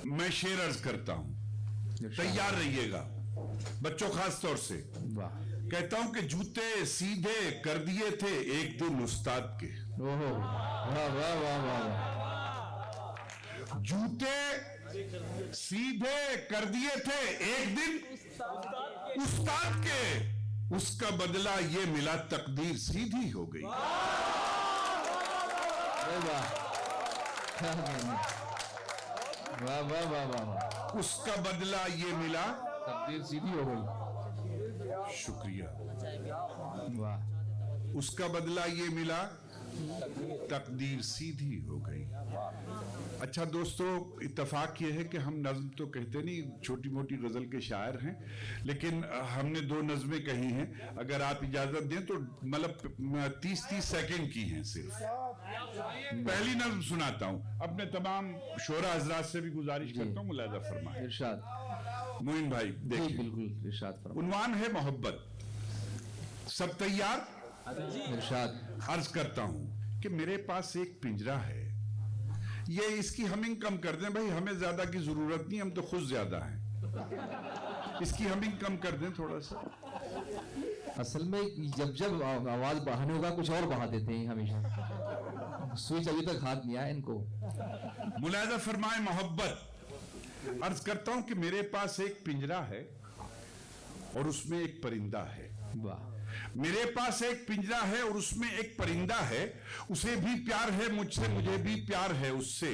मैं शेर अर्ज करता हूं, तैयार रहिएगा बच्चों, खास तौर से। कहता हूं कि जूते सीधे कर दिए थे एक दिन उस्ताद के। ओहो, वाह वाह वाह वाह। जूते सीधे कर दिए थे एक दिन उस्ताद के, उसका बदला ये मिला तकदीर सीधी हो गई। वाह वाह वाह वाह। उसका बदला ये मिला तकदीर सीधी हो गई। शुक्रिया। वाह। उसका बदला ये मिला तकदीर सीधी हो गई। अच्छा दोस्तों, इत्तेफाक ये है कि हम नज्म तो कहते नहीं, छोटी मोटी गजल के शायर हैं, लेकिन हमने 2 नज्में कही हैं। अगर आप इजाजत दें तो मतलब 30-30 सेकंड की हैं सिर्फ। पहली नज्म सुनाता हूं, अपने तमाम शोरा हजरात से भी गुजारिश करता हूं मुलाहिजा फरमाएं। इरशाद। मोइन भाई देखिए, बिल्कुल इरशाद फरमाएं। उन्वान है मोहब्बत। सब तैयार? इरशाद। अर्ज करता हूं कि मेरे पास एक पिंजरा है, ये इसकी हमिंग कम कर दें भाई, हमें ज्यादा की जरूरत नहीं, हम तो खुद ज्यादा हैं। इसकी हमिंग कम कर दें थोड़ा सा। असल में जब जब आवाज बढ़ाने होगा कुछ और बढ़ा देते हैं हमेशा। स्विच अभी तक हाथ नहीं आया इनको। मुलाहिजा फरमाए मोहब्बत। अर्ज करता हूं कि मेरे पास एक पिंजरा है और उसमें एक परिंदा है। वाह। मेरे पास एक पिंजरा है और उसमें एक परिंदा है, उसे भी प्यार है मुझसे, मुझे भी प्यार है उससे।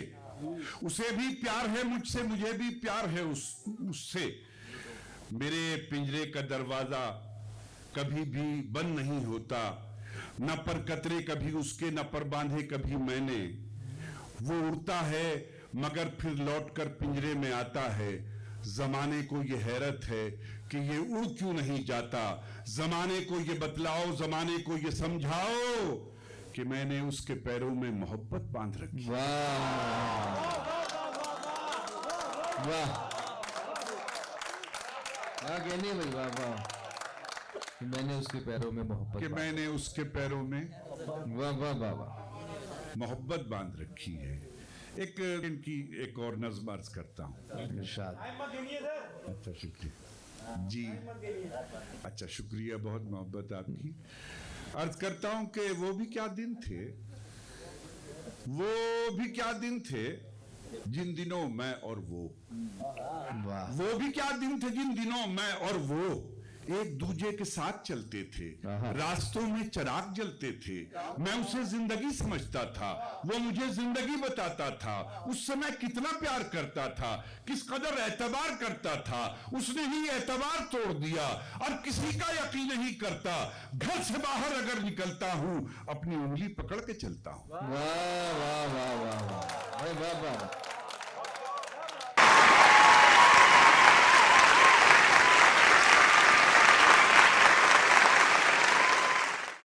उसे भी प्यार है मुझसे, मुझे भी प्यार है उससे। मेरे पिंजरे का दरवाजा कभी भी बंद नहीं होता, न पर कतरे कभी उसके, न पर बांधे कभी मैंने। वो उड़ता है मगर फिर लौटकर पिंजरे में आता है। जमाने को ये हैरत है कि ये उड़ क्यों नहीं जाता। जमाने को ये बतलाओ, जमाने को ये समझाओ कि मैंने उसके पैरों में मोहब्बत बांध रखी। वाह वाह। कहने भाई, वाह वाह। कि मैंने उसके पैरों में मोहब्बत, कि मैंने उसके पैरों में वाह वाह वाह वाह मोहब्बत बांध रखी है। एक इनकी एक और नज़्म अर्ज करता हूं। इरशाद। अच्छा शुक्रिया जी। अच्छा शुक्रिया, बहुत मोहब्बत आपकी। अर्ज करता हूं कि वो भी क्या दिन थे, वो भी क्या दिन थे जिन दिनों मैं और वो। वाह। वो भी क्या दिन थे जिन दिनों मैं और वो एक दूजे के साथ चलते थे, रास्तों में चिराग जलते थे। मैं उसे जिंदगी समझता था, वो मुझे जिंदगी बताता था। उस समय कितना प्यार करता था, किस कदर एतबार करता था। उसने ही एतबार तोड़ दिया, अब किसी का यकीन नहीं करता। घर से बाहर अगर निकलता हूं, अपनी उंगली पकड़ के चलता हूं। वाह वाह वाह वाह वाह वाह वाह।